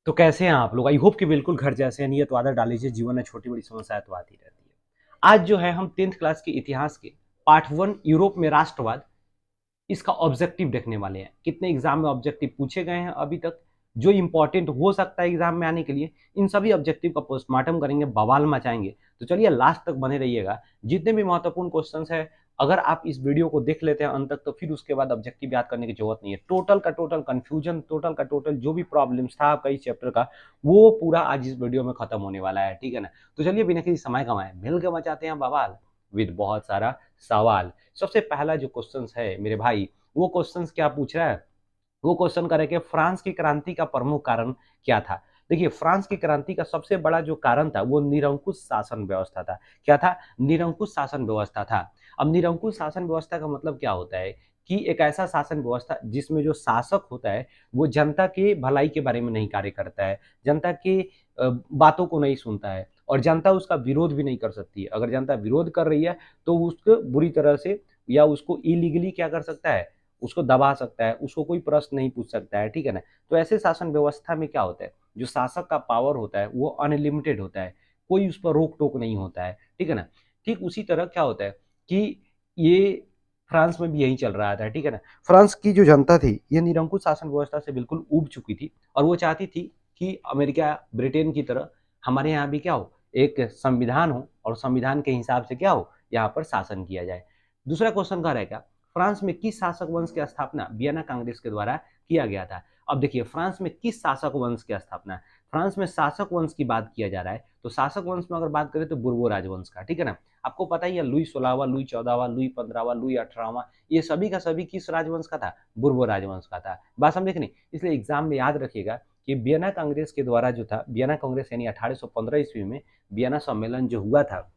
तो कैसे हैं आप लोग? आई होप कि बिल्कुल घर जैसे हैं। नियत तो आदत डाल लीजिए, जीवन में छोटी बड़ी समस्याएं तो आती रहती है। आज जो है हम 10th क्लास के इतिहास के पार्ट 1 यूरोप में राष्ट्रवाद, इसका ऑब्जेक्टिव देखने वाले हैं। कितने एग्जाम में ऑब्जेक्टिव पूछे गए हैं अभी तक, जो इंपॉर्टेंट हो सकता है एग्जाम में आने के लिए, इन सभी ऑब्जेक्टिव का पोस्टमार्टम करेंगे, बवाल मचाएंगे। तो चलिए लास्ट तक बने रहिएगा। जितने भी महत्वपूर्ण क्वेश्चंस है, अगर आप इस वीडियो को देख लेते हैं अंत तक, तो फिर उसके बाद ऑब्जेक्टिव याद करने की जरूरत नहीं है। टोटल का टोटल कंफ्यूजन, टोटल का टोटल जो भी प्रॉब्लम्स था आपका इस चैप्टर का, वो पूरा आज इस वीडियो में खत्म होने वाला है, ठीक है ना। तो चलिए बिना किसी समय कमाए मिल के मचाते हैं बवाल विद बहुत सारा सवाल। सबसे पहला जो क्वेश्चन है मेरे भाई, वो क्वेश्चन क्या पूछ रहा है? वो क्वेश्चन करे कि फ्रांस की क्रांति का प्रमुख कारण क्या था। देखिए, फ्रांस की क्रांति का सबसे बड़ा जो कारण था वो निरंकुश शासन व्यवस्था था। क्या था? निरंकुश शासन व्यवस्था था। अब निरंकुश शासन व्यवस्था का मतलब क्या होता है कि एक ऐसा शासन व्यवस्था जिसमें जो शासक होता है वो जनता के भलाई के बारे में नहीं कार्य करता है, जनता के बातों को नहीं सुनता है, और जनता उसका विरोध भी नहीं कर सकती है। अगर जनता विरोध कर रही है तो उसको बुरी तरह से या उसको इलीगली क्या कर सकता है, उसको दबा सकता है, उसको कोई प्रश्न नहीं पूछ सकता है, ठीक है ना। तो ऐसे शासन व्यवस्था में क्या होता है, जो शासक का पावर होता है वो अनलिमिटेड होता है, कोई उस पर रोक टोक नहीं होता है, ठीक है ना। ठीक उसी तरह क्या होता है कि ये फ्रांस में भी यही चल रहा था, ठीक है ना। फ्रांस की जो जनता थी ये निरंकुश शासन व्यवस्था से बिल्कुल ऊब चुकी थी, और वो चाहती थी कि अमेरिका ब्रिटेन की तरह हमारे यहाँ भी क्या हो, एक संविधान हो, और संविधान के हिसाब से क्या हो, यहाँ पर शासन किया जाए। दूसरा क्वेश्चन का रहेगा, फ्रांस में किस शासक वंश की स्थापना वियना कांग्रेस के द्वारा किया गया था। अब देखिए, फ्रांस में किस शासक वंश की स्थापना, फ्रांस में शासक वंश की बात किया जा रहा है, तो शासक वंश में अगर बात करें तो बुर्बो राजवंश का, ठीक है ना। आपको पता ही है, लुई 16वां, लुई 14वां, लुई 15वां, लुई 18वां, ये सभी का सभी किस राजवंश का था? बुर्बो राजवंश का था। बात समझे कि नहीं? इसलिए एग्जाम में याद रखिएगा कि वियना कांग्रेस के द्वारा जो था, वियना कांग्रेस यानी 1815 ईस्वी में वियना सम्मेलन जो हुआ था,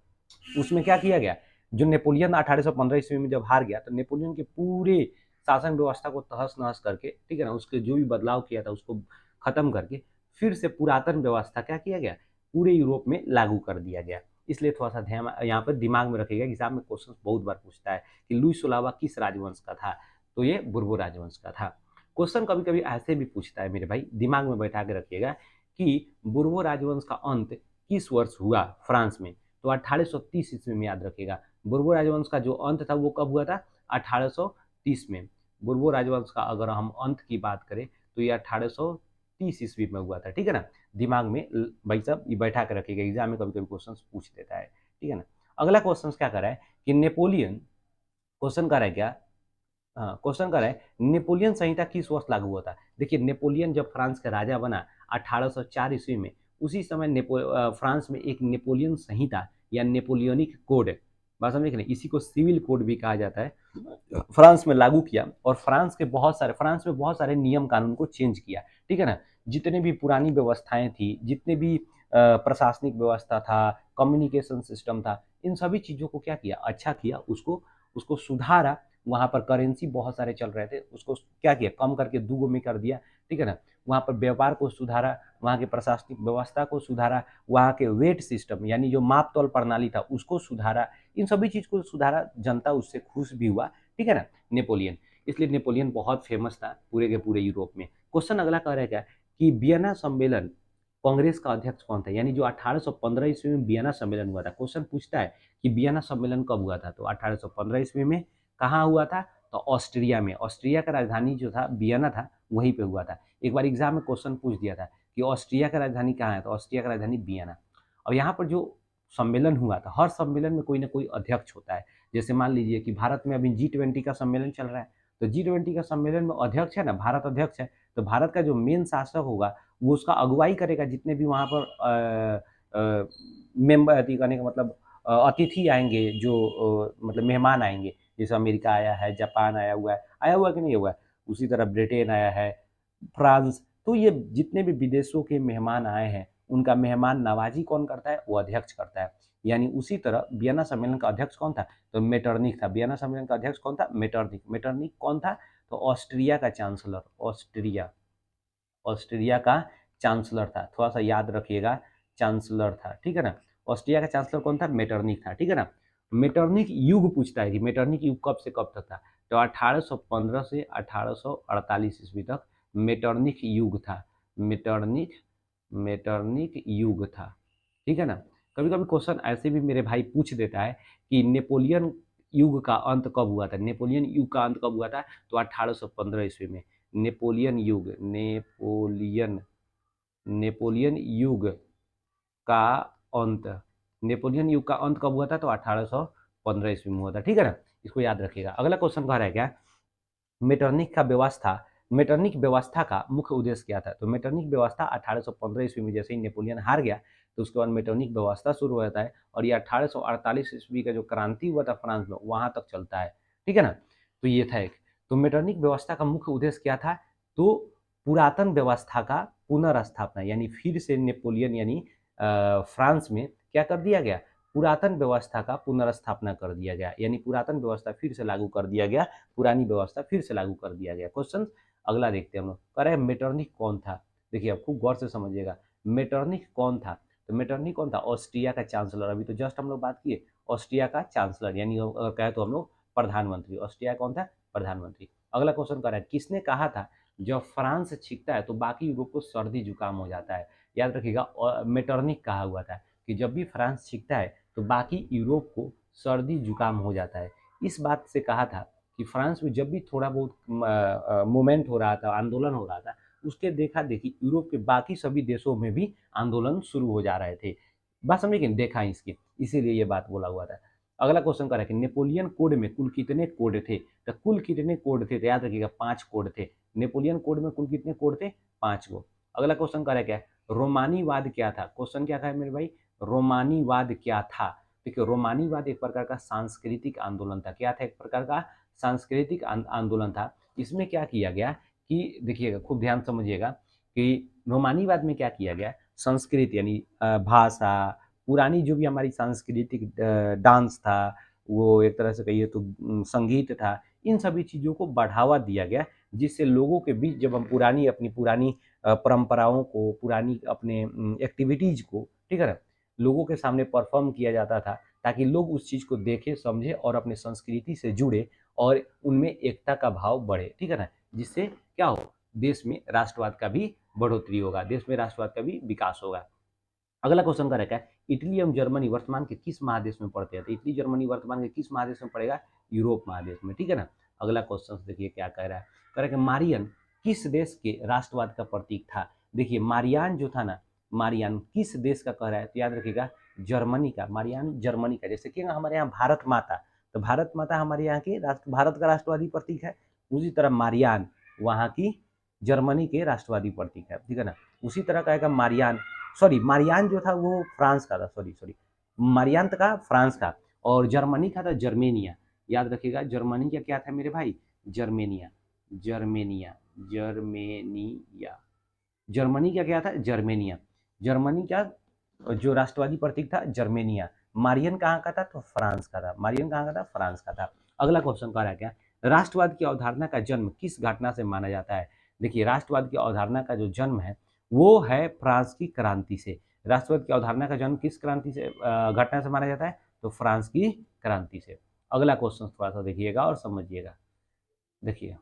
उसमें क्या किया गया, जो नेपोलियन 1815 ईस्वी में जब हार गया, तो नेपोलियन के पूरे शासन व्यवस्था को तहस नहस करके, ठीक है ना, उसके जो भी बदलाव किया था उसको खत्म करके फिर से पुरातन व्यवस्था क्या किया गया, पूरे यूरोप में लागू कर दिया गया। इसलिए थोड़ा सा ध्यान यहाँ पर दिमाग में रखिएगा, एग्जाम में क्वेश्चन बहुत बार पूछता है कि लुई सोलावा किस राजवंश का था, तो ये बुर्बो राजवंश का था। क्वेश्चन कभी कभी ऐसे भी पूछता है मेरे भाई, दिमाग में बैठा के रखिएगा कि बुर्बो राजवंश का अंत किस वर्ष हुआ फ्रांस में, तो 1830 ईस्वी में याद रखिएगा। बुर्बो राजवंश का जो अंत था वो कब हुआ था? 1830 में। बुर्बो राजवंश का अगर हम अंत की बात करें तो ये 1830 ईस्वी में हुआ था, ठीक है ना। दिमाग में भाई साहब ये बैठा कर रखिएगा, एग्जाम में कभी कभी क्वेश्चन पूछ देता है, ठीक है ना। अगला क्वेश्चन क्या कर रहा है कि नेपोलियन, क्वेश्चन कर रहा है क्या, हाँ क्वेश्चन कर रहा है नेपोलियन संहिता किस वर्ष लागू हुआ था। देखिए, नेपोलियन जब फ्रांस का राजा बना 1804 ईस्वी में, उसी समय फ्रांस में एक नेपोलियन संहिता या नेपोलियनिक कोड, बात समझे कि नहीं, इसी को सिविल कोड भी कहा जाता है, फ्रांस में लागू किया। और फ्रांस में बहुत सारे नियम कानून को चेंज किया, ठीक है ना। जितने भी पुरानी व्यवस्थाएं थी, जितने भी प्रशासनिक व्यवस्था था, कम्युनिकेशन सिस्टम था, इन सभी चीज़ों को क्या किया, अच्छा किया, उसको उसको सुधारा। वहाँ पर करेंसी बहुत सारे चल रहे थे, उसको क्या किया, कम करके 2 में कर दिया, ठीक है ना। वहाँ पर व्यापार को सुधारा, वहाँ की प्रशासनिक व्यवस्था को सुधारा, वहाँ के वेट सिस्टम यानी जो माप तौल प्रणाली था उसको सुधारा। इन सभी चीज़ को सुधारा, जनता उससे खुश भी हुआ, ठीक है ना, नेपोलियन। इसलिए नेपोलियन बहुत फेमस था पूरे के पूरे यूरोप में। क्वेश्चन अगला कह रहा है क्या कि वियना सम्मेलन कांग्रेस का अध्यक्ष कौन था, यानी जो 1815 ईस्वी में वियना सम्मेलन हुआ था। क्वेश्चन पूछता है कि वियना सम्मेलन कब हुआ था, तो 1815 ईस्वी में कहाँ हुआ था, तो ऑस्ट्रिया में। ऑस्ट्रिया का राजधानी जो था वियना था, वहीं पे हुआ था। एक बार एग्जाम में क्वेश्चन पूछ दिया था कि ऑस्ट्रिया का राजधानी कहाँ है, तो ऑस्ट्रिया का राजधानी वियना। और यहाँ पर जो सम्मेलन हुआ था, हर सम्मेलन में कोई ना कोई अध्यक्ष होता है। जैसे मान लीजिए कि भारत में अभी G20 का सम्मेलन चल रहा है, तो G20 का सम्मेलन में अध्यक्ष है ना, भारत अध्यक्ष है, तो भारत का जो मेन शासक होगा वो उसका अगुवाई करेगा। जितने भी वहाँ पर मेंबर कहने का मतलब अतिथि आएंगे, जो मतलब मेहमान आएंगे, जैसे अमेरिका आया है, जापान आया हुआ है कि नहीं हुआ है, उसी तरह ब्रिटेन आया है, फ्रांस, तो ये जितने भी विदेशों के मेहमान आए हैं उनका मेहमान नवाजी कौन करता है, वो अध्यक्ष करता है। यानी उसी तरह वियना सम्मेलन का अध्यक्ष कौन था, तो मेटरनिक था। वियना सम्मेलन का अध्यक्ष कौन था, मेटरनिक। मेटरनिक कौन था, तो ऑस्ट्रिया का चांसलर, ऑस्ट्रिया, ऑस्ट्रिया का चांसलर था, थोड़ा सा याद रखिएगा, चांसलर था, ठीक है ना। ऑस्ट्रिया का चांसलर कौन था, मेटरनिक था, ठीक है ना। मेटरनिक युग पूछता है कि मेटरनिक युग कब से कब तक था, तो 1815 से 1848 ईस्वी तक मेटरनिक युग था। मेटरनिक मेटरनिक युग था, ठीक है ना। कभी कभी क्वेश्चन ऐसे भी मेरे भाई पूछ देता है कि नेपोलियन युग का अंत कब हुआ था, नेपोलियन युग का अंत कब हुआ था, तो 1815 ईस्वी में। नेपोलियन युग, नेपोलियन युग का अंत, नेपोलियन युग का अंत कब हुआ था, तो 1815 ईस्वी में हुआ था, ठीक है ना। इसको याद रखिएगा। अगला क्वेश्चन कह रहा है क्या, मेटरनिक का व्यवस्था, मेटरनिक व्यवस्था का मुख्य उद्देश्य क्या था, तो मेटरनिक व्यवस्था 1815 ईस्वी में जैसे ही नेपोलियन हार गया तो उसके बाद मेटरनिक व्यवस्था शुरू हो जाता है, और ये 1848 ईस्वी का जो क्रांति हुआ था फ्रांस में वहां तक चलता है, ठीक है ना। तो ये था एक। तो मेटरनिक व्यवस्था का मुख्य उद्देश्य क्या था, तो पुरातन व्यवस्था का पुनर्स्थापना, यानी फिर से नेपोलियन यानी फ्रांस में क्या कर दिया गया, पुरातन व्यवस्था का पुनर्स्थापना कर दिया गया, यानी पुरातन व्यवस्था फिर से लागू कर दिया गया, पुरानी व्यवस्था फिर से लागू कर दिया गया। क्वेश्चन अगला देखते हैं हम लोग। कह रहे हैं मेटरनिक कौन था, देखिए आप खूब गौर से समझिएगा, मेटरनिक कौन था, तो मेटरनिक कौन था, ऑस्ट्रिया का चांसलर, अभी तो जस्ट हम लोग बात किए, ऑस्ट्रिया का चांसलर, यानी कहे तो हम लोग प्रधानमंत्री, ऑस्ट्रिया कौन था, प्रधानमंत्री। अगला क्वेश्चन कर रहा है किसने कहा था जब फ्रांस छिंकता है तो बाकी यूरोप को सर्दी जुकाम हो जाता है, याद रखिएगा मेटरनिक कहा हुआ था कि जब भी फ्रांस छिंकता है तो बाकी यूरोप को सर्दी जुकाम हो जाता है। इस बात से कहा था कि फ्रांस में जब भी थोड़ा बहुत मूवमेंट हो रहा था, आंदोलन हो रहा था, उसके देखा देखी यूरोप के बाकी सभी देशों में भी आंदोलन शुरू हो जा रहे थे। बात समझे कि देखा इसकी, इसीलिए ये बात बोला हुआ था। अगला क्वेश्चन कर रहा है कि नेपोलियन कोड में कुल कितने कोड थे, तो कुल कितने कोड थे, तो याद रखिएगा 5 कोड थे। नेपोलियन कोड में कुल कितने कोड थे, 5 गो। अगला क्वेश्चन कर रहा है क्या, रोमानीवाद क्या था, क्वेश्चन क्या था मेरे भाई, रोमानीवाद क्या था। देखिए रोमानीवाद एक प्रकार का सांस्कृतिक आंदोलन था, क्या था, एक प्रकार का सांस्कृतिक आंदोलन था। इसमें क्या किया गया कि देखिएगा खूब ध्यान समझिएगा कि रोमानीवाद में क्या किया गया, संस्कृत यानी भाषा, पुरानी जो भी हमारी सांस्कृतिक डांस था, वो एक तरह से कहिए तो संगीत था, इन सभी चीज़ों को बढ़ावा दिया गया, जिससे लोगों के बीच जब हम पुरानी अपनी पुरानी परंपराओं को, पुरानी अपने एक्टिविटीज़ को, ठीक है ना, लोगों के सामने परफॉर्म किया जाता था, ताकि लोग उस चीज़ को देखें, समझें और अपनी संस्कृति से जुड़े और उनमें एकता का भाव बढ़े, ठीक है ना, जिससे क्या हो, देश में राष्ट्रवाद का भी बढ़ोतरी होगा, देश में राष्ट्रवाद का भी विकास होगा। अगला क्वेश्चन का रहता है इटली एवं जर्मनी वर्तमान के किस महादेश में पड़ते हैं, तो इटली जर्मनी वर्तमान के किस महादेश में पड़ेगा, यूरोप महादेश में, ठीक है ना। अगला क्वेश्चन देखिए क्या कह रहा है, कह रहा है कि मारियन किस देश के राष्ट्रवाद का प्रतीक था। देखिए मारियान जो था ना, मारियान किस देश का कह रहा है, तो याद रखिएगा जर्मनी का, मारियान जर्मनी का। जैसे कि हमारे यहाँ भारत माता, तो भारत माता हमारे यहाँ की राष्ट्र, भारत का राष्ट्रवादी प्रतीक है, उसी तरह मारियान वहाँ की जर्मनी के राष्ट्रवादी प्रतीक है, ठीक है ना। उसी तरह का मारियान, सॉरी मारियान जो था वो फ्रांस का था, सॉरी सॉरी, मारियान का फ्रांस का, और जर्मनी का था जर्मेनिया। याद रखिएगा जर्मनी का क्या था मेरे भाई, जर्मेनिया, जर्मेनिया, जर्मेनिया, जर्मनी का क्या था, जर्मेनिया, जर्मनी का जो राष्ट्रवादी प्रतीक था जर्मेनिया। मारियन कहाँ का था, तो फ्रांस का था, मारियन कहाँ का था, फ्रांस का था। अगला क्वेश्चन कह रहा है क्या, राष्ट्रवाद की अवधारणा का जन्म किस घटना से माना जाता है। देखिए राष्ट्रवाद की अवधारणा का जो जन्म है वो है फ्रांस की क्रांति से। राष्ट्रवाद की अवधारणा का जन्म किस क्रांति से, घटना से माना जाता है, तो फ्रांस की क्रांति से। अगला क्वेश्चन थोड़ा सा देखिएगा और समझिएगा। देखिए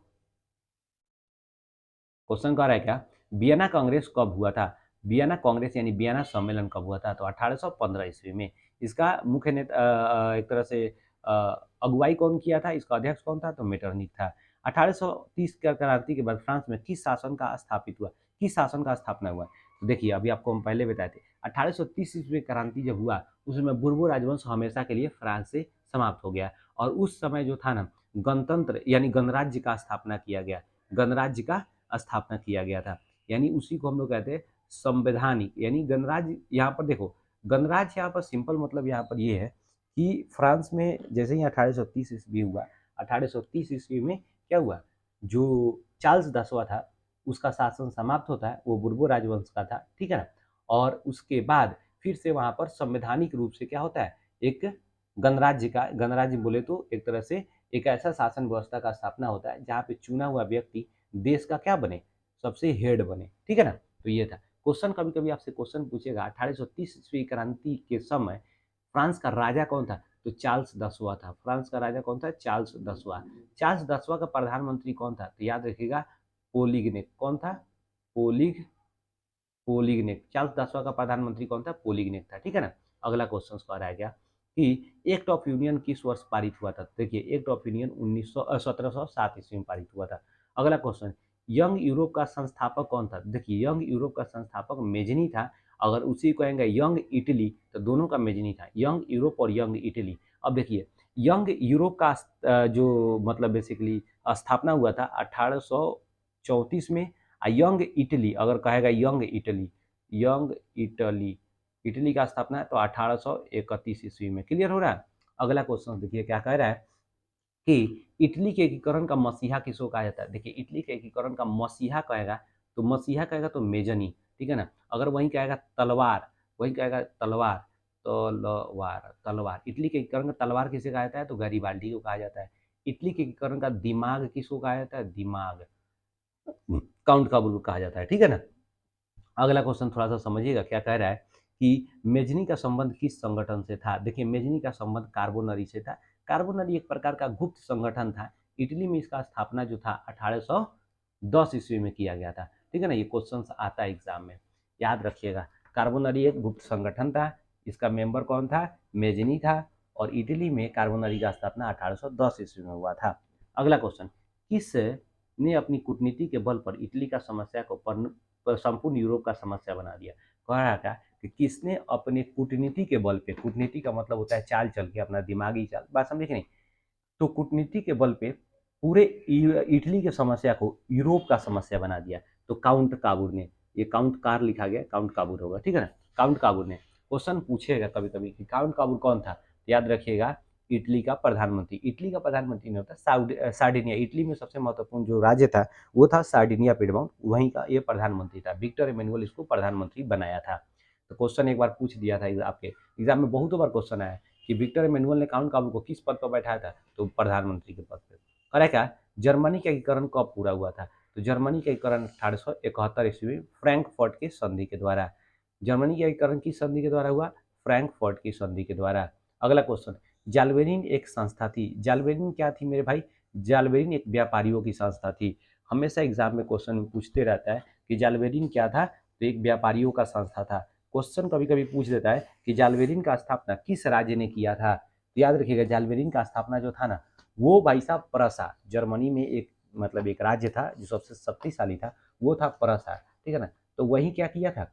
क्वेश्चन कह रहा है क्या, वियना कांग्रेस कब हुआ था। वियना कांग्रेस यानी वियना सम्मेलन कब हुआ था, तो 1815 ईस्वी में। इसका मुख्य नेता एक तरह से अगुवाई कौन किया था, इसका अध्यक्ष कौन था, तो मेटरनिक था। 1830 का क्रांति के बाद फ्रांस में किस शासन का स्थापित हुआ, किस शासन का स्थापना हुआ। तो देखिए अभी आपको हम पहले बताए थे 1830 ईस्वी क्रांति जब हुआ उसमें बुर्बो राजवंश हमेशा के लिए फ्रांस से समाप्त हो गया, और उस समय जो था ना गणतंत्र यानी गणराज्य का स्थापना किया गया, गणराज्य का स्थापना किया गया था, यानी उसी को हम लोग कहते हैं संवैधानिक, यानी गणराज्य। यहाँ पर देखो गणराज्य यहाँ पर सिंपल मतलब यहाँ पर ये है कि फ्रांस में जैसे ही 1830 ईस्वी हुआ, 1830 ईस्वी में क्या हुआ, जो चार्ल्स 10वां था उसका शासन समाप्त होता है, वो बुर्बो राजवंश का था, ठीक है ना। और उसके बाद फिर से वहां पर संवैधानिक रूप से क्या होता है, एक गणराज्य का, गणराज्य बोले तो एक तरह से एक ऐसा शासन व्यवस्था का स्थापना होता है जहाँ पे चुना हुआ व्यक्ति देश का क्या बने, सबसे हेड बने, ठीक है ना। तो ये था क्वेश्चन, कभी कभी आपसे क्वेश्चन पूछेगा 1830 ईस्वी क्रांति के समय फ्रांस का राजा कौन था, तो चार्ल्स 10वां था। फ्रांस का राजा कौन था, चार्ल्स 10वां। चार्ल्स 10वां का प्रधानमंत्री कौन था, तो याद रखिएगा पोलिग ने, कौन था, पोलिग पोलिग्नेक। चार्ल्स दसवां का प्रधानमंत्री कौन था? पोलिग्नेक था, ठीक है ना। अगला क्वेश्चन कह रहा है क्या कि एक्ट ऑफ यूनियन किस वर्ष पारित हुआ था? देखिए एक्ट ऑफ यूनियन 1707 ईस्वी में पारित हुआ था। अगला क्वेश्चन, यंग यूरोप का संस्थापक कौन था? देखिए यंग यूरोप का संस्थापक मेजनी था। अगर उसी को कहेंगे यंग इटली तो दोनों का मेजनी था, यंग यूरोप और यंग इटली। अब देखिए यंग यूरोप का जो मतलब बेसिकली स्थापना हुआ था 1834 में। यंग इटली अगर कहेगा young Italy, young Italy, Italy का स्थापना है तो 1831 ईस्वी में। क्लियर हो रहा है। अगला क्वेश्चन देखिए क्या कह रहा है कि इटली के एकीकरण का मसीहा किसको कहा जाता है? देखिए इटली के एकीकरण का मसीहा कहेगा तो मसीहा कहेगा तो मेजनी, ठीक है ना। अगर वही कहेगा तलवार, वही कहेगा तलवार, तलवार तलवार, इटली के एकीकरण का तलवार किसे कहा जाता है? तो गैरिबाल्डी को कहा जाता है। इटली के एकीकरण का दिमाग किसको कहा जाता है? दिमाग, काउंट काबुल को कहा जाता है, ठीक है ना। अगला क्वेश्चन थोड़ा सा समझिएगा क्या कह रहा है कि मेजनी का संबंध किस संगठन से था? देखिए मेजनी का संबंध कार्बोनरी से था। कार्बोनरी एक प्रकार का गुप्त संगठन था। इटली में इसका स्थापना जो था 1810 ईस्वी में किया गया था, ठीक है ना। ये क्वेश्चन आता है एग्जाम में, याद रखिएगा। कार्बोनरी एक गुप्त संगठन था, इसका मेंबर कौन था? मेजनी था। और इटली में कार्बोनरी का स्थापना 1810 ईस्वी में हुआ था। अगला क्वेश्चन, किस ने अपनी कूटनीति के बल पर इटली का समस्या को संपूर्ण यूरोप का समस्या बना दिया? कह रहा था कि किसने अपने कूटनीति के बल पे, कूटनीति का मतलब होता है चाल चल के, अपना दिमागी चाल, बात समझे कि नहीं। तो कूटनीति के बल पे पूरे इटली के समस्या को यूरोप का समस्या बना दिया। तो काउंट काबूर ने, ये काउंट कार लिखा गया, काउंट काबूर होगा, ठीक है ना। काउंट काबूर ने, क्वेश्चन पूछेगा कभी कभी कि काउंट काबूर कौन था, याद रखिएगा इटली का प्रधानमंत्री। इटली का प्रधानमंत्री नहीं होता, सार्डिनिया, इटली में सबसे महत्वपूर्ण जो राज्य था वो था सार्डिनिया पिडमाउंट, वहीं का ये प्रधानमंत्री था। विक्टर एमेनुअल इसको प्रधानमंत्री बनाया था। तो क्वेश्चन एक बार पूछ दिया था आपके एग्जाम में, बहुत बार क्वेश्चन आया कि विक्टर एमेनुअल ने काउंट काबूर को किस पद पर बैठाया था? तो प्रधानमंत्री के पद पर। अरे क्या, जर्मनी का एकीकरण कब पूरा हुआ था? तो जर्मनी का एकीकरण 1871 ईस्वी में फ्रैंकफर्ट की संधि के द्वारा। जर्मनी का एकीकरण किस संधि के द्वारा हुआ? फ्रैंकफर्ट की संधि के द्वारा। अगला क्वेश्चन, जालबेरिन एक संस्था थी। जालबेरिन क्या थी मेरे भाई? जालबेरिन एक व्यापारियों की संस्था थी। हमेशा एग्जाम में क्वेश्चन पूछते रहता है कि जालबेरिन क्या था? तो एक व्यापारियों का संस्था था। क्वेश्चन कभी कभी पूछ देता है कि जालबेरिन का स्थापना किस राज्य ने किया था? तो याद रखिएगा जालबेरिन का स्थापना जो था ना, वो भाई साहब प्रसा, जर्मनी में एक मतलब एक राज्य था जो सबसे शक्तिशाली था, वो था प्रसा, ठीक है ना। तो वही क्या किया था?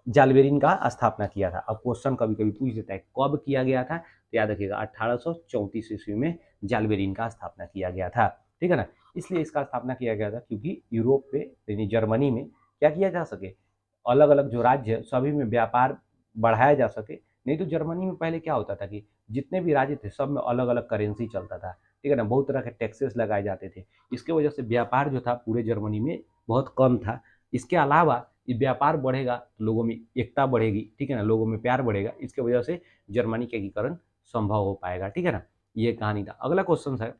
जालबेरिन का स्थापना किया था। अब क्वेश्चन कभी कभी पूछ देता है कब किया गया था, तो याद रखिएगा 1834 ईस्वी में जालबेरिन का स्थापना किया गया था, ठीक है ना। इसलिए इसका स्थापना किया गया था क्योंकि यूरोप पे यानी जर्मनी में क्या किया जा सके, अलग अलग जो राज्य सभी में व्यापार बढ़ाया जा सके। नहीं तो जर्मनी में पहले क्या होता था कि जितने भी राज्य थे सब में अलग अलग करेंसी चलता था, ठीक है ना, बहुत तरह के टैक्सेस लगाए जाते थे। इसके वजह से व्यापार जो था पूरे जर्मनी में बहुत कम था। इसके अलावा ये व्यापार बढ़ेगा तो लोगों में एकता बढ़ेगी, ठीक है ना, लोगों में प्यार बढ़ेगा, इसके वजह से जर्मनी का एकीकरण संभव हो पाएगा, ठीक है ना। ये कहानी था। अगला क्वेश्चन है,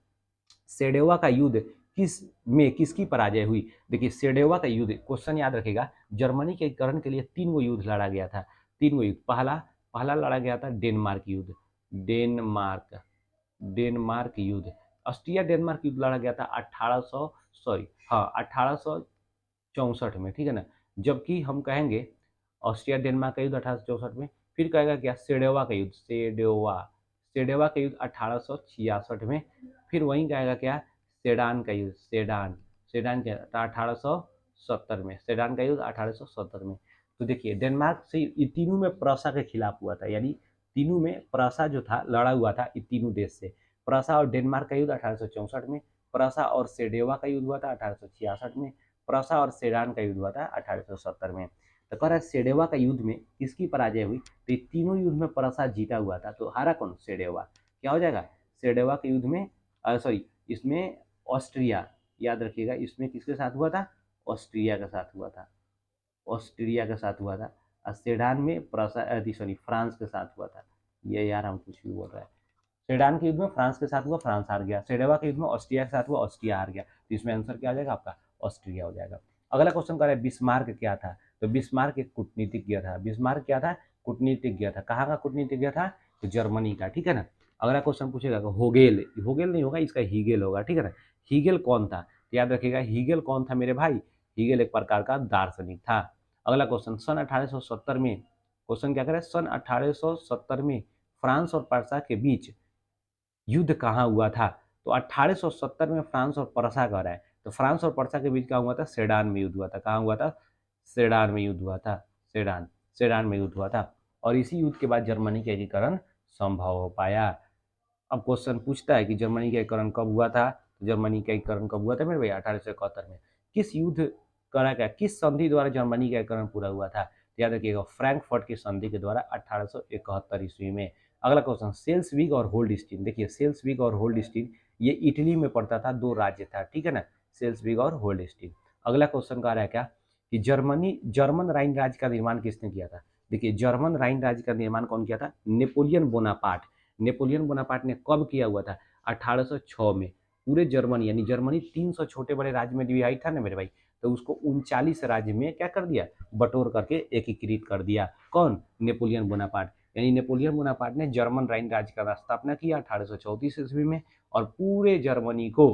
सेडेवा का युद्ध किसकी पराजय हुई? देखिए सेडेवा का युद्ध, क्वेश्चन याद रखेगा, जर्मनी के एकीकरण के लिए 3 गो युद्ध लड़ा गया था। 3 गो युद्ध, पहला पहला लड़ा गया था डेनमार्क युद्ध, डेनमार्क डेनमार्क युद्ध। ऑस्ट्रिया डेनमार्क युद्ध लड़ा गया था 1800 सॉरी हाँ 1864 में, ठीक है ना। जबकि हम कहेंगे ऑस्ट्रिया डेनमार्क का युद्ध 1864 में। फिर कहेगा क्या? सेडेवा का युद्ध, सेडेवा सेडेवा का युद्ध 1866 में। फिर वहीं कहेगा क्या? सेडान का युद्ध, सेडान सेडान के 1870 में, सेडान का युद्ध 1870 में। तो देखिए डेनमार्क से ये तीनों में प्रसा के खिलाफ हुआ था, यानी तीनों में प्रसा जो था लड़ा हुआ था ये तीनों देश से। प्रसा और डेनमार्क का युद्ध 1864 में, प्रसा और सेडेवा का युद्ध हुआ था 1866 में, प्रसा और सेडान का युद्ध हुआ था 1870 में। तो कह रहा है सेडेवा का युद्ध में किसकी पराजय हुई? तो ये तीनों युद्ध में प्रसा जीता हुआ था, तो हारा कौन? सेडेवा। क्या हो जाएगा? सेडेवा के युद्ध में सॉरी इसमें ऑस्ट्रिया, याद रखिएगा इसमें किसके साथ हुआ था? ऑस्ट्रिया के साथ हुआ था, ऑस्ट्रिया के साथ हुआ था। और सेडान में फ्रांस के साथ हुआ था। ये यार हम कुछ भी बोल रहे हैं। सेडान के युद्ध में फ्रांस के साथ हुआ, फ्रांस हार गया। सेडेवा के युद्ध में ऑस्ट्रिया के साथ हुआ, ऑस्ट्रिया हार गया। तो इसमें आंसर क्या आ जाएगा आपका? ऑस्ट्रिया हो जाएगा। अगला क्वेश्चन कर रहे हैं बिस्मार्क क्या था? तो बिस्मार्क एक कूटनीतिज्ञ था। बिस्मार्क क्या था? कूटनीतिज्ञ था। कहाँ का कूटनीतिज्ञ था? तो जर्मनी का, ठीक है ना। अगला क्वेश्चन पूछेगा होगेल, होगेल नहीं होगा, इसका हीगेल होगा, ठीक है ना। हीगेल कौन था? याद रखिएगा हीगेल कौन था मेरे भाई? हीगेल एक प्रकार का दार्शनिक था। अगला क्वेश्चन, सन 1870 में, क्वेश्चन क्या करे, सन 1870 में फ्रांस और पर्सा के बीच युद्ध कहाँ हुआ था? तो 1870 में फ्रांस और पर्सा का रहा है, तो फ्रांस और पर्सा के बीच कहाँ हुआ था? सेडान में युद्ध हुआ था। कहाँ हुआ था? सेडान में युद्ध हुआ था। सेडान सेडान में युद्ध हुआ था। और इसी युद्ध के बाद जर्मनी का एकीकरण संभव हो पाया। अब क्वेश्चन पूछता है कि जर्मनी का एकीकरण कब हुआ था? तो जर्मनी का एकीकरण कब हुआ था मेरे भाई? 1871 में। किस युद्ध करा गया, किस संधि द्वारा जर्मनी का एकीकरण पूरा हुआ था? तो याद रखिएगा, फ्रैंकफर्ट की संधि के द्वारा 1871 ईस्वी में। अगला क्वेश्चन, सेल्सविग और होल्डस्टीन, देखिए सेल्सविग और होल्डस्टीन ये इटली में पड़ता था, दो राज्य था, ठीक है ना, सेल्सविग और होल्डस्टीन। अगला क्वेश्चन कह रहा है क्या कि जर्मन राइन राज्य का निर्माण किसने किया था? देखिए जर्मन राइन राज्य का निर्माण कौन किया था? Napoleon Bonaparte. नेपोलियन बोनापार्ट ने कब किया हुआ था? 1806 में। पूरे जर्मनी, यानी जर्मनी 300 छोटे बड़े राज्य में डिवाइड था ना मेरे भाई, तो उसको 39 राज्य में क्या कर दिया? बटोर करके एकीकृत कर दिया। कौन? Napoleon Bonaparte. यानी नेपोलियन बोनापार्ट ने जर्मन राइन राज्य का स्थापना किया 1834 ईस्वी में, और पूरे जर्मनी को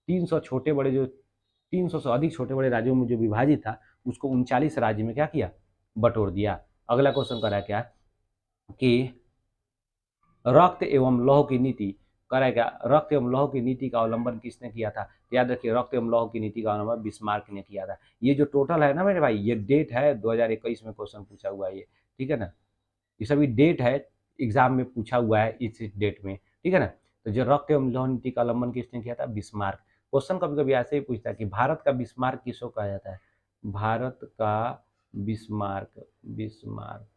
300 छोटे बड़े, जो 300 से अधिक छोटे बड़े राज्यों में जो विभाजित था, उसको 39 राज्य में क्या किया? बटोर दिया। अगला क्वेश्चन करा क्या कि रक्त एवं लौह की नीति करेगा, रक्त एवं लौह की नीति का अवलंबन किसने किया था? याद रखिए, रक्त एवं लौह की नीति का अवलंबन बिस्मार्क ने किया था। ये जो टोटल है ना मेरे भाई, ये डेट है 2021 में क्वेश्चन पूछा हुआ है ये, ठीक है ना, ये सभी डेट है, एग्जाम में पूछा हुआ है इस डेट में, ठीक है ना। तो जो रक्त एवं लौह नीति का अवलंबन किसने किया था? बिस्मार्क। क्वेश्चन कभी कभी ऐसे ही पूछता है कि भारत का बिस्मार्क किसको कहा जाता है? भारत का बिस्मार्क, बिस्मार्क,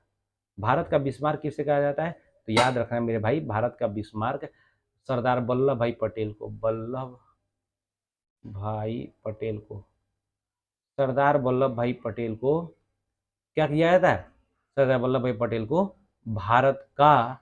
भारत का बिस्मार्क किसे कहा जाता है? तो याद रखना मेरे भाई, भारत का बिस्मार्क सरदार वल्लभ भाई पटेल को, वल्लभ भाई पटेल को, सरदार वल्लभ भाई पटेल को क्या किया जाता है? सरदार वल्लभ भाई पटेल को भारत का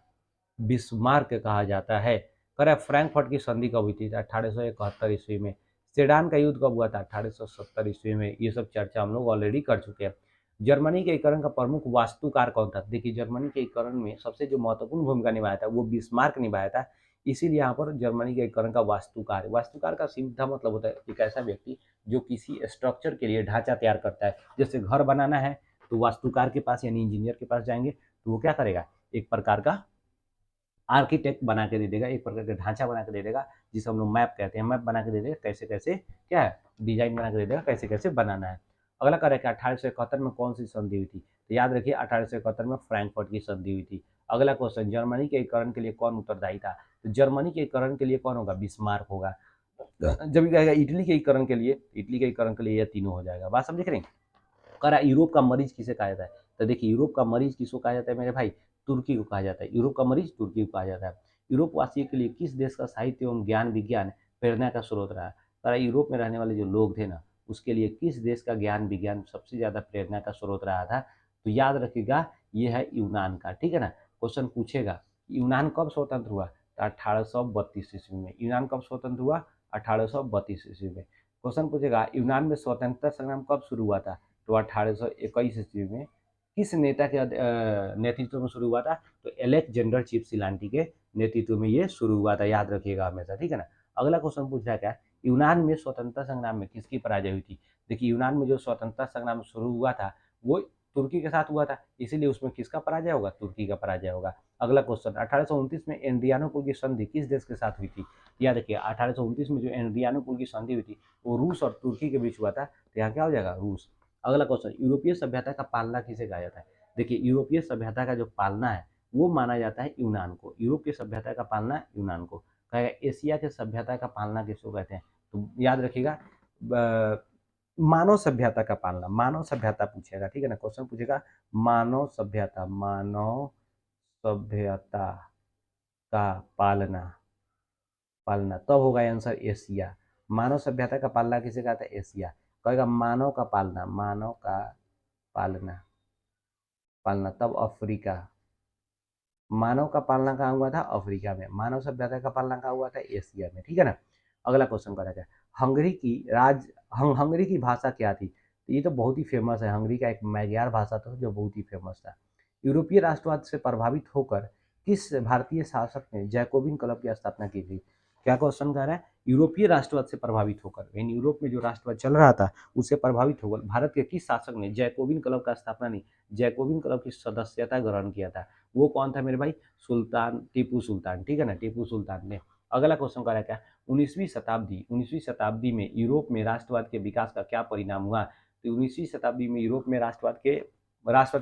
बिस्मार्क कहा जाता है। करें, फ्रैंकफर्ट की संधि कब हुई थी? 1871 ईस्वी में। सेडान का युद्ध कब हुआ था? 1870 ईस्वी में। ये सब चर्चा हम लोग ऑलरेडी कर चुके हैं। जर्मनी के एकीकरण का प्रमुख वास्तुकार कौन था? देखिए जर्मनी के एकीकरण में सबसे जो महत्वपूर्ण भूमिका निभाया था वो बिस्मार्क निभाया था। इसीलिए यहाँ पर जर्मनी के एकीकरण का वास्तुकार, वास्तुकार का सीधा मतलब होता है एक ऐसा व्यक्ति जो किसी स्ट्रक्चर के लिए ढांचा तैयार करता है। जैसे घर बनाना है तो वास्तुकार के पास यानी इंजीनियर के पास जाएंगे, तो वो क्या करेगा? एक प्रकार का आर्किटेक्ट बना के दे देगा, एक प्रकार का ढांचा बना के दे देगा, जिसे हम लोग मैप कहते हैं। मैप बना के दे देगा कैसे कैसे क्या है, डिजाइन बना के दे देगा कैसे कैसे बनाना है। अगला कह रहा है कि 1871 में कौन सी संधि हुई थी? तो याद रखिए 1871 में फ्रैंकफर्ट की संधि हुई थी। अगला क्वेश्चन, जर्मनी के एकीकरण के लिए कौन उत्तरदायी था? तो जर्मनी के एकीकरण के लिए कौन होगा? बिस्मार्क होगा। जब कहेगा इटली के एकीकरण के लिए, इटली के एकीकरण के लिए ये तीनों हो जाएगा। बात समझ रहे हैं? कह रहा यूरोप का मरीज किसे कहा जाता है? तो देखिए यूरोप का मरीज किसको कहा जाता है मेरे भाई? तुर्की को कहा जाता है। यूरोप का मरीज तुर्की को कहा जाता है। यूरोप वासियों के लिए किस देश का साहित्य एवं ज्ञान विज्ञान प्रेरणा का स्रोत रहा? कह रहा यूरोप में रहने वाले जो लोग थे ना, उसके लिए किस देश का ज्ञान विज्ञान सबसे ज्यादा प्रेरणा का स्रोत रहा था? तो याद रखिएगा ये है यूनान का, ठीक है ना। क्वेश्चन पूछेगा यूनान कब स्वतंत्र हुआ? तो 1832 ईस्वी में। यूनान कब स्वतंत्र हुआ? 1832 ईस्वी में। क्वेश्चन पूछेगा यूनान में स्वतंत्रता संग्राम कब शुरू हुआ था? तो 1821 ईस्वी में। किस नेता के नेतृत्व में शुरू हुआ था? तो एलेक्जेंडर चिपसिलांटी के नेतृत्व में ये शुरू हुआ था। याद रखिएगा हमेशा, ठीक है ना। अगला क्वेश्चन पूछ रहा है क्या, यूनान में स्वतंत्रता संग्राम में किसकी पराजय हुई थी? देखिए यूनान में जो स्वतंत्रता संग्राम शुरू हुआ था वो तुर्की के साथ हुआ था, इसीलिए उसमें किसका पराजय होगा? तुर्की का पराजय होगा। अगला क्वेश्चन, 1829 में एड्रियानोपुल की संधि किस देश के साथ हुई थी? याद रखिए 1829 में जो एड्रियानोपुल की संधि हुई थी वो रूस और तुर्की के बीच हुआ था, तो यहाँ क्या हो जाएगा? रूस। अगला क्वेश्चन, यूरोपीय सभ्यता का पालना किसे कहा जाता है? देखिए यूरोपीय सभ्यता का जो पालना है वो माना जाता है यूनान को। यूरोपीय सभ्यता का पालना यूनान को। कहेगा एशिया के सभ्यता का पालना किसको कहते हैं? तो याद रखिएगा मानव सभ्यता का पालना, मानव सभ्यता पूछेगा, ठीक है ना। क्वेश्चन पूछेगा मानव सभ्यता, मानव सभ्यता का पालना, पालना तब होगा आंसर एशिया। मानव सभ्यता का पालना किसे कहता है? एशिया। कहेगा मानव का पालना, मानव का पालना, पालना तब अफ्रीका। मानव का पालना कहाँ हुआ था? अफ्रीका में। मानव सभ्यता का पालना कहाँ हुआ था? एशिया में, ठीक है ना। अगला क्वेश्चन करा जाए, हंगरी की हंगरी की भाषा क्या थी? तो ये तो बहुत ही फेमस है, हंगरी का एक मैग्यार भाषा था जो बहुत ही फेमस था। यूरोपीय राष्ट्रवाद से प्रभावित होकर किस भारतीय शासक ने जैकोबिन क्लब की स्थापना की थी? क्या क्वेश्चन कर रहा है? यूरोपीय राष्ट्रवाद से प्रभावित होकर, यानी यूरोप में जो राष्ट्रवाद चल रहा था उससे प्रभावित होकर भारत के किस शासक ने जैकोबिन क्लब का स्थापना नहीं, जैकोबिन क्लब की सदस्यता ग्रहण किया था? वो कौन था मेरे भाई? सुल्तान टीपू सुल्तान, ठीक है ना, टीपू सुल्तान ने। अगला क्वेश्चन कह रहा है क्या, 19वीं शताब्दी में यूरोप में राष्ट्रवाद के विकास का क्या परिणाम हुआ? तो 19वीं शताब्दी में यूरोप में राष्ट्रवाद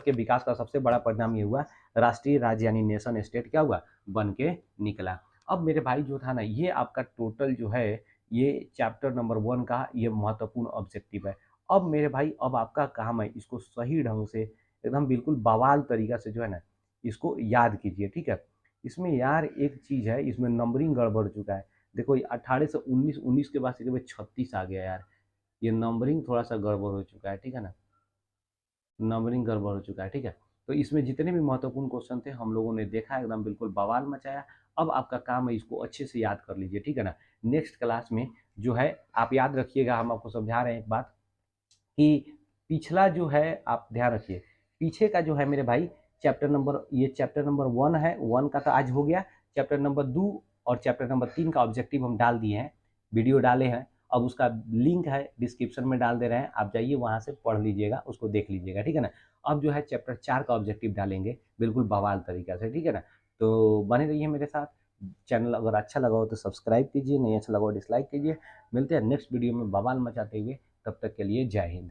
के विकास का सबसे बड़ा परिणाम ये हुआ, राष्ट्रीय राज्य यानी नेशन स्टेट क्या हुआ, बन के निकला। अब मेरे भाई जो था ना, ये आपका टोटल जो है ये चैप्टर नंबर 1 का ये महत्वपूर्ण ऑब्जेक्टिव है। अब मेरे भाई अब आपका काम है इसको सही ढंग से एकदम बिल्कुल बवाल तरीका से जो है ना इसको याद कीजिए, ठीक है। इसमें यार एक चीज है, इसमें नंबरिंग गड़बड़ चुका है। देखो 18 से 19, 19 के बाद सीधे 36 आ गया यार, ये नंबरिंग थोड़ा सा गड़बड़ हो चुका है, ठीक है ना, नंबरिंग गड़बड़ हो चुका है, ठीक है। तो इसमें जितने भी महत्वपूर्ण क्वेश्चन थे हम लोगों ने देखा, एकदम बिल्कुल बवाल मचाया। अब आपका काम है इसको अच्छे से याद कर लीजिए, ठीक है ना। नेक्स्ट क्लास में जो है आप याद रखिएगा, हम आपको समझा रहे हैं एक बात कि पिछला जो है आप ध्यान रखिए, पीछे का जो है मेरे भाई चैप्टर नंबर 1 है, 1 का तो आज हो गया। चैप्टर नंबर 2 और चैप्टर नंबर 3 का ऑब्जेक्टिव हम डाल दिए हैं, वीडियो डाले हैं। अब उसका लिंक है डिस्क्रिप्शन में डाल दे रहे हैं, आप जाइए वहां से पढ़ लीजिएगा, उसको देख लीजिएगा, ठीक है ना। अब जो है चैप्टर 4 का ऑब्जेक्टिव डालेंगे बिल्कुल बवाल तरीका से, ठीक है ना। तो बने रहिए मेरे साथ। चैनल अगर अच्छा लगा हो तो सब्सक्राइब कीजिए, नहीं अच्छा लगा हो डिसलाइक कीजिए। मिलते हैं नेक्स्ट वीडियो में बवाल मचाते हुए, तब तक के लिए जय हिंद।